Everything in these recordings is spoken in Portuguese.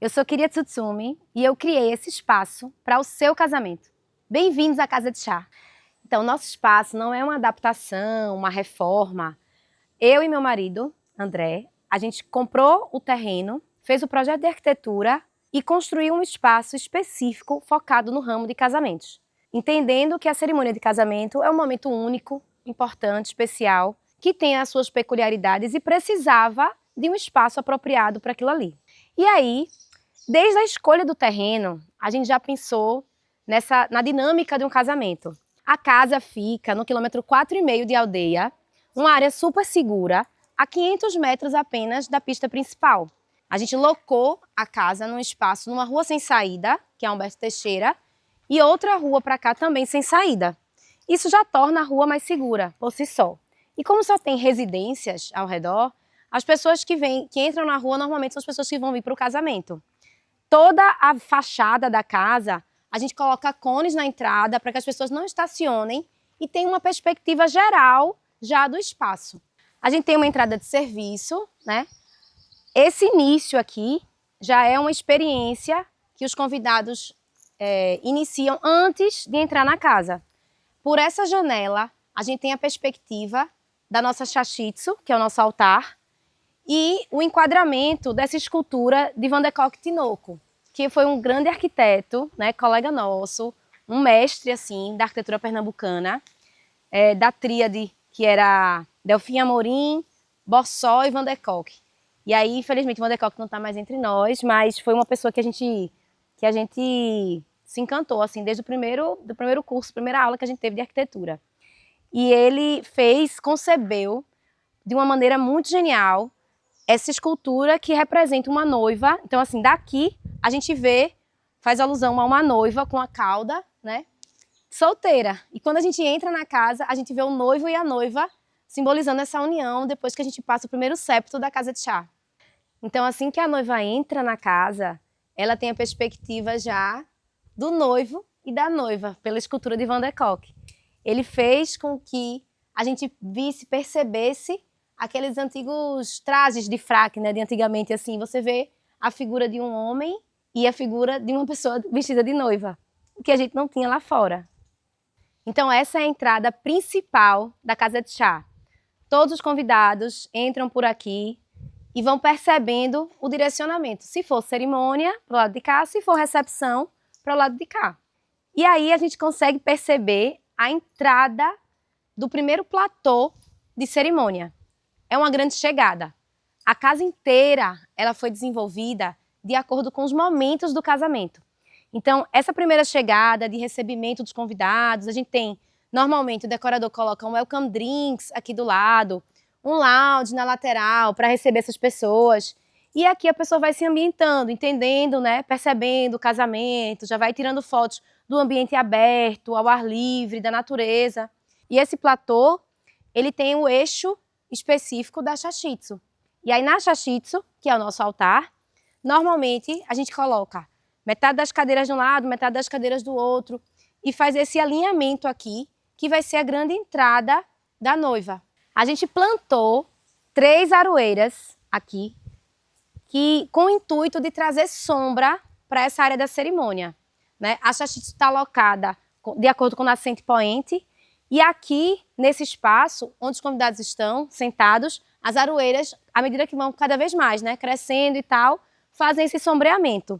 Eu sou Kiria Tsutsumi e eu criei esse espaço para o seu casamento. Bem-vindos à Casa de Chá. Então, nosso espaço não é uma adaptação, uma reforma. Eu e meu marido, André, a gente comprou o terreno, fez o projeto de arquitetura e construiu um espaço específico focado no ramo de casamentos. Entendendo que a cerimônia de casamento é um momento único, importante, especial, que tem as suas peculiaridades e precisava de um espaço apropriado para aquilo ali. E aí, desde a escolha do terreno, a gente já pensou na dinâmica de um casamento. A casa fica no quilômetro 4,5 de Aldeia, uma área super segura, a 500 metros apenas da pista principal. A gente locou a casa num espaço, numa rua sem saída, que é Humberto Teixeira, e outra rua para cá também sem saída. Isso já torna a rua mais segura, por si só. E como só tem residências ao redor, as pessoas que entram na rua normalmente são as pessoas que vão vir para o casamento. Toda a fachada da casa, a gente coloca cones na entrada para que as pessoas não estacionem e tenham uma perspectiva geral já do espaço. A gente tem uma entrada de serviço, né? Esse início aqui já é uma experiência que os convidados iniciam antes de entrar na casa. Por essa janela, a gente tem a perspectiva da nossa Shashitsu, que é o nosso altar, e o enquadramento dessa escultura de Van de Kock Tinoco, que foi um grande arquiteto, né, colega nosso, um mestre assim, da arquitetura pernambucana, da tríade que era Delfim Amorim, Bossó e Van de Kock. E aí, infelizmente, Van de Kock não está mais entre nós, mas foi uma pessoa que a gente se encantou, assim, desde do primeiro curso, primeira aula que a gente teve de arquitetura. E ele concebeu, de uma maneira muito genial, essa escultura que representa uma noiva. Então, assim, daqui a gente faz alusão a uma noiva com a cauda, né, solteira. E quando a gente entra na casa, a gente vê o noivo e a noiva simbolizando essa união depois que a gente passa o primeiro septo da casa de chá. Então, assim que a noiva entra na casa, ela tem a perspectiva já do noivo e da noiva, pela escultura de Van de Kock. Ele fez com que a gente percebesse aqueles antigos trajes de fraque, né, de antigamente, assim, você vê a figura de um homem e a figura de uma pessoa vestida de noiva, o que a gente não tinha lá fora. Então essa é a entrada principal da casa de chá. Todos os convidados entram por aqui e vão percebendo o direcionamento. Se for cerimônia, para o lado de cá, se for recepção, para o lado de cá. E aí a gente consegue perceber a entrada do primeiro platô de cerimônia. É uma grande chegada. A casa inteira ela foi desenvolvida de acordo com os momentos do casamento. Então, essa primeira chegada de recebimento dos convidados, a gente tem, normalmente, o decorador coloca um welcome drinks aqui do lado, um lounge na lateral para receber essas pessoas. E aqui a pessoa vai se ambientando, entendendo, né, percebendo o casamento, já vai tirando fotos do ambiente aberto, ao ar livre, da natureza. E esse platô, ele tem o eixo específico da Shashitsu. E aí na Shashitsu, que é o nosso altar, normalmente a gente coloca metade das cadeiras de um lado, metade das cadeiras do outro e faz esse alinhamento aqui, que vai ser a grande entrada da noiva. A gente plantou 3 aroeiras aqui, com o intuito de trazer sombra para essa área da cerimônia, né? A Shashitsu está alocada de acordo com o nascente poente. E aqui, nesse espaço, onde os convidados estão sentados, as aroeiras, à medida que vão cada vez mais, né, crescendo e tal, fazem esse sombreamento.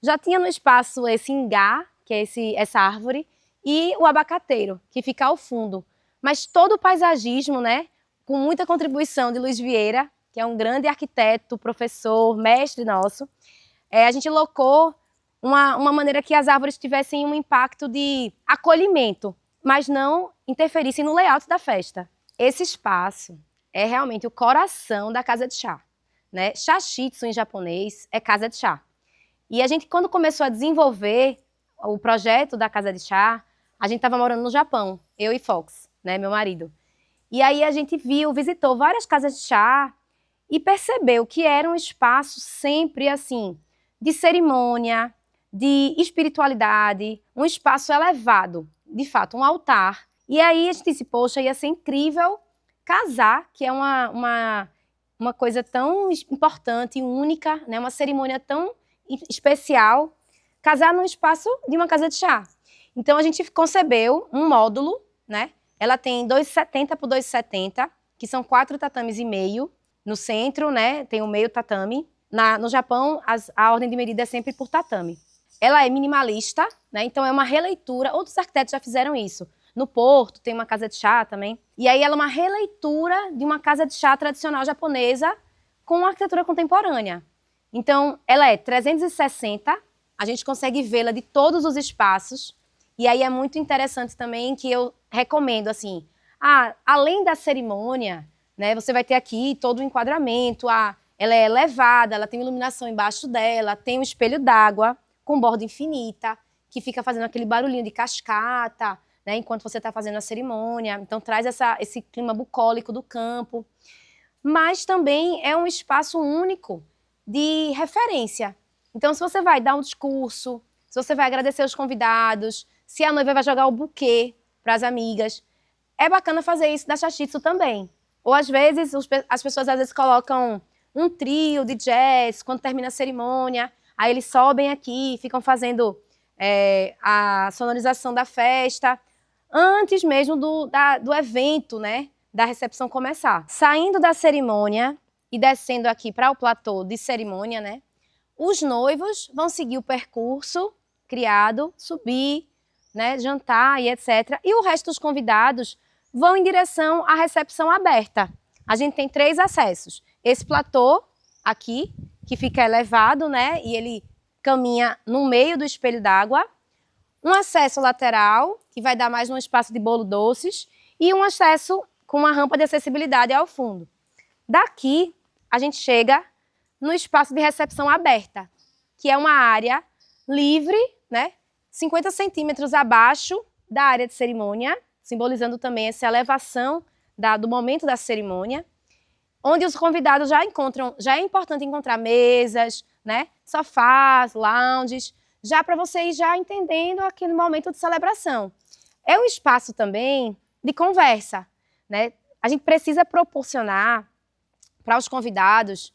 Já tinha no espaço esse ingá, que é essa árvore, e o abacateiro, que fica ao fundo. Mas todo o paisagismo, né, com muita contribuição de Luiz Vieira, que é um grande arquiteto, professor, mestre nosso, a gente locou uma maneira que as árvores tivessem um impacto de acolhimento, mas não interferissem no layout da festa. Esse espaço é realmente o coração da casa de chá, né? Shashitsu em japonês é casa de chá. E a gente, quando começou a desenvolver o projeto da casa de chá, a gente estava morando no Japão, eu e Fox, né, meu marido. E aí a gente visitou várias casas de chá e percebeu que era um espaço sempre assim, de cerimônia, de espiritualidade, um espaço elevado, de fato, um altar. E aí a gente disse, poxa, ia ser incrível casar, que é uma coisa tão importante e única, né? Uma cerimônia tão especial casar num espaço de uma casa de chá. Então, a gente concebeu um módulo, né? Ela tem 2,70 por 2,70, que são 4 tatames e meio. No centro, né, tem o meio tatame. No Japão, a ordem de medida é sempre por tatame. Ela é minimalista, né? Então é uma releitura. Outros arquitetos já fizeram isso. No Porto tem uma casa de chá também. E aí ela é uma releitura de uma casa de chá tradicional japonesa com uma arquitetura contemporânea. Então ela é 360, a gente consegue vê-la de todos os espaços. E aí é muito interessante também que eu recomendo, assim, além da cerimônia, né, você vai ter aqui todo o enquadramento, ela é elevada, ela tem iluminação embaixo dela, tem um espelho d'água com borda infinita, que fica fazendo aquele barulhinho de cascata, né, enquanto você está fazendo a cerimônia. Então traz esse clima bucólico do campo. Mas também é um espaço único de referência. Então, se você vai dar um discurso, se você vai agradecer os convidados, se a noiva vai jogar o buquê para as amigas, é bacana fazer isso da Shashitsu também. Ou, às vezes, as pessoas colocam um trio de jazz quando termina a cerimônia, aí eles sobem aqui, ficam fazendo a sonorização da festa, antes mesmo do evento, né, da recepção começar. Saindo da cerimônia e descendo aqui para o platô de cerimônia, né, os noivos vão seguir o percurso criado, subir, né, jantar e etc. E o resto dos convidados vão em direção à recepção aberta. A gente tem 3 acessos. Esse platô aqui, que fica elevado, né, e ele caminha no meio do espelho d'água. Um acesso lateral, que vai dar mais um espaço de bolo doces, e um acesso com uma rampa de acessibilidade ao fundo. Daqui, a gente chega no espaço de recepção aberta, que é uma área livre, né, 50 centímetros abaixo da área de cerimônia, simbolizando também essa elevação do momento da cerimônia, onde os convidados já é importante encontrar mesas, né, sofás, lounges, já para você ir já entendendo aquele momento de celebração. É um espaço também de conversa, né? A gente precisa proporcionar para os convidados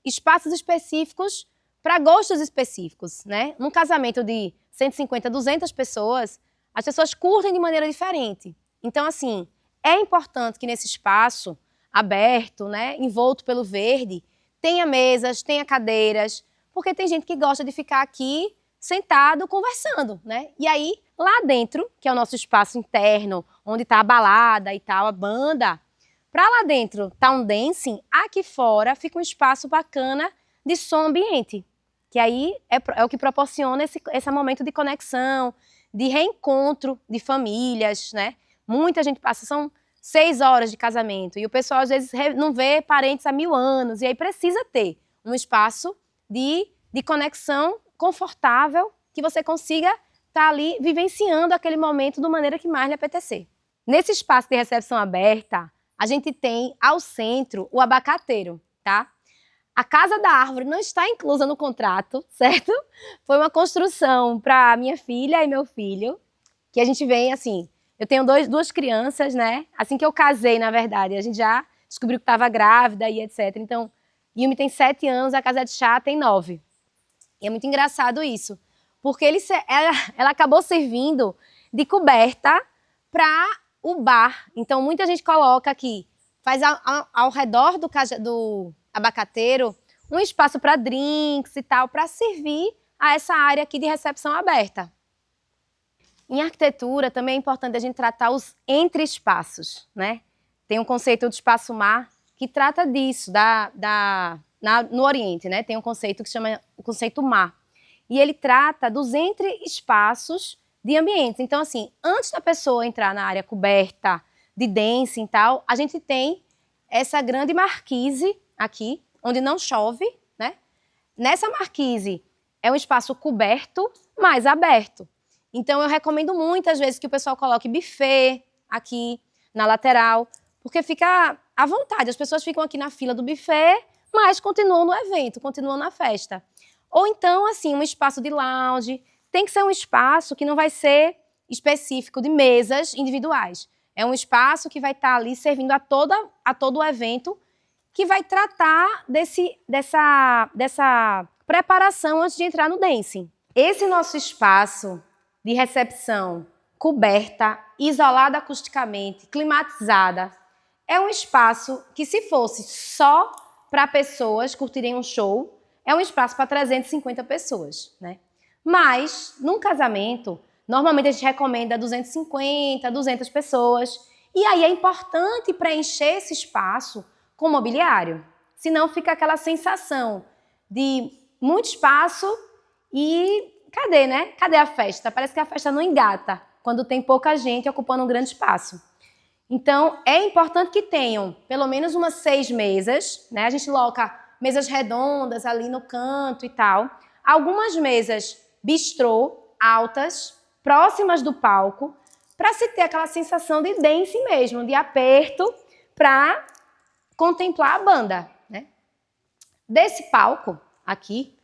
espaços específicos para gostos específicos, né? Num casamento de 150, 200 pessoas, as pessoas curtem de maneira diferente. Então, assim, é importante que nesse espaço aberto, né, envolto pelo verde, tenha mesas, tenha cadeiras, porque tem gente que gosta de ficar aqui sentado conversando, né? E aí, lá dentro, que é o nosso espaço interno, onde está a balada e tal, a banda, para lá dentro tá um dancing, aqui fora fica um espaço bacana de som ambiente, que aí é o que proporciona esse momento de conexão, de reencontro de famílias, né? Muita gente passa, são 6 horas de casamento, e o pessoal às vezes não vê parentes há 1000 anos, e aí precisa ter um espaço de conexão confortável, que você consiga estar ali vivenciando aquele momento da maneira que mais lhe apetecer. Nesse espaço de recepção aberta, a gente tem ao centro o abacateiro, tá? A casa da árvore não está inclusa no contrato, certo? Foi uma construção para minha filha e meu filho, que a gente vem assim, eu tenho duas crianças, né? Assim que eu casei, na verdade, a gente já descobriu que estava grávida e etc. Então, Yumi tem 7 anos, a casa de chá tem 9. E é muito engraçado isso, porque ela acabou servindo de coberta para o bar. Então, muita gente coloca aqui, faz ao redor do abacateiro um espaço para drinks e tal, para servir a essa área aqui de recepção aberta. Em arquitetura, também é importante a gente tratar os entre-espaços, né? Tem um conceito do espaço-mar que trata disso, no Oriente, né? Tem um conceito que se chama o conceito mar. E ele trata dos entre-espaços de ambientes. Então, assim, antes da pessoa entrar na área coberta, de dancing e tal, a gente tem essa grande marquise aqui, onde não chove, né? Nessa marquise é um espaço coberto, mas aberto. Então, eu recomendo muitas vezes que o pessoal coloque buffet aqui na lateral, porque fica à vontade. As pessoas ficam aqui na fila do buffet, mas continuam no evento, continuam na festa. Ou então, assim, um espaço de lounge. Tem que ser um espaço que não vai ser específico de mesas individuais. É um espaço que vai estar ali servindo a todo o evento, que vai tratar dessa preparação antes de entrar no dancing. Esse nosso espaço de recepção coberta, isolada acusticamente, climatizada, é um espaço que, se fosse só para pessoas curtirem um show, é um espaço para 350 pessoas, né? Mas, num casamento, normalmente a gente recomenda 250, 200 pessoas. E aí é importante preencher esse espaço com mobiliário. Senão fica aquela sensação de muito espaço e cadê, né? Cadê a festa? Parece que a festa não engata quando tem pouca gente ocupando um grande espaço. Então, é importante que tenham pelo menos umas 6 mesas, né? A gente coloca mesas redondas ali no canto e tal. Algumas mesas bistrô, altas, próximas do palco, para se ter aquela sensação de dance mesmo, de aperto, para contemplar a banda, né? Desse palco aqui,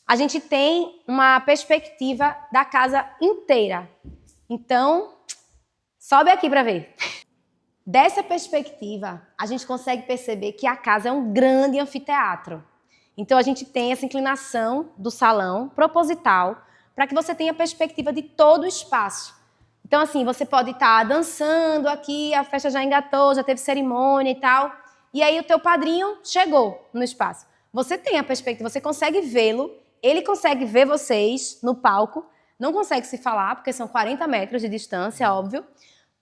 a gente tem uma perspectiva da casa inteira. Então, sobe aqui para ver. Dessa perspectiva, a gente consegue perceber que a casa é um grande anfiteatro. Então, a gente tem essa inclinação do salão proposital para que você tenha perspectiva de todo o espaço. Então, assim, você pode estar dançando aqui, a festa já engatou, já teve cerimônia e tal, e aí o teu padrinho chegou no espaço. Você tem a perspectiva, você consegue vê-lo, ele consegue ver vocês no palco, não consegue se falar, porque são 40 metros de distância, óbvio,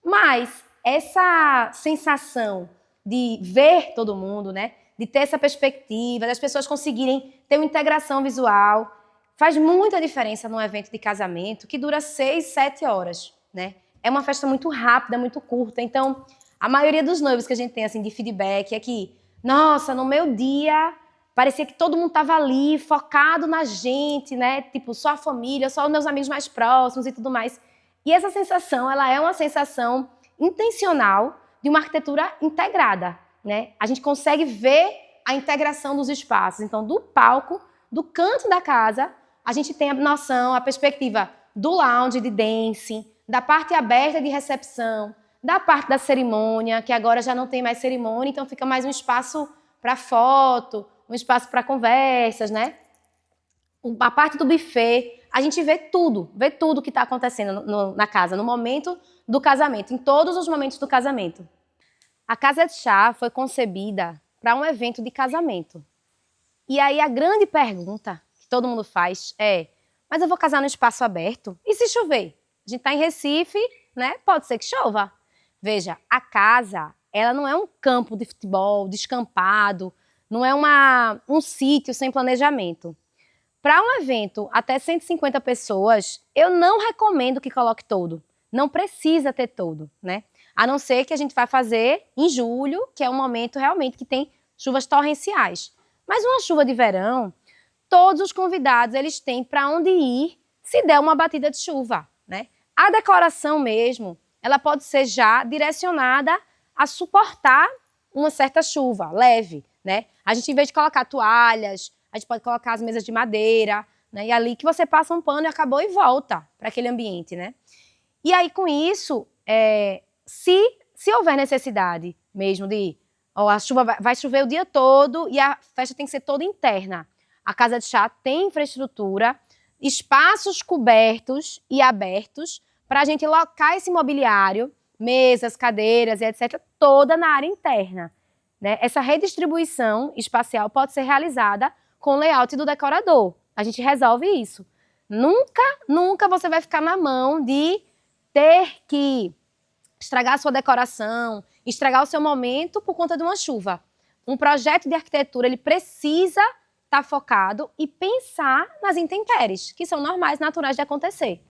mas essa sensação de ver todo mundo, né? De ter essa perspectiva, das pessoas conseguirem ter uma integração visual, faz muita diferença num evento de casamento que dura 6, 7 horas, né? É uma festa muito rápida, muito curta. Então, a maioria dos noivos que a gente tem assim de feedback é que, nossa, no meu dia parecia que todo mundo estava ali, focado na gente, né? Tipo, só a família, só os meus amigos mais próximos e tudo mais. E essa sensação, ela é uma sensação intencional de uma arquitetura integrada, né? A gente consegue ver a integração dos espaços. Então, do palco, do canto da casa, a gente tem a noção, a perspectiva do lounge de dancing, da parte aberta de recepção, da parte da cerimônia, que agora já não tem mais cerimônia, então fica mais um espaço para foto, um espaço para conversas, né? A parte do buffet, a gente vê tudo que está acontecendo na casa, no momento do casamento, em todos os momentos do casamento. A casa de chá foi concebida para um evento de casamento. E aí a grande pergunta que todo mundo faz é, mas eu vou casar no espaço aberto? E se chover? A gente está em Recife, né? Pode ser que chova. Veja, a casa, ela não é um campo de futebol descampado, não é um sítio sem planejamento. Para um evento até 150 pessoas, eu não recomendo que coloque todo. Não precisa ter todo, né? A não ser que a gente vai fazer em julho, que é um momento realmente que tem chuvas torrenciais. Mas uma chuva de verão, todos os convidados eles têm para onde ir se der uma batida de chuva, né? A decoração mesmo, ela pode ser já direcionada a suportar uma certa chuva leve, né? A gente, em vez de colocar toalhas, a gente pode colocar as mesas de madeira, né? E ali que você passa um pano e acabou e volta para aquele ambiente, né? E aí, com isso, se houver necessidade mesmo de a chuva vai chover o dia todo e a festa tem que ser toda interna, a casa de chá tem infraestrutura, espaços cobertos e abertos para a gente alocar esse mobiliário, mesas, cadeiras e etc., toda na área interna, né? Essa redistribuição espacial pode ser realizada com o layout do decorador. A gente resolve isso. Nunca você vai ficar na mão de ter que estragar a sua decoração, estragar o seu momento por conta de uma chuva. Um projeto de arquitetura, ele precisa estar focado e pensar nas intempéries, que são normais, naturais de acontecer.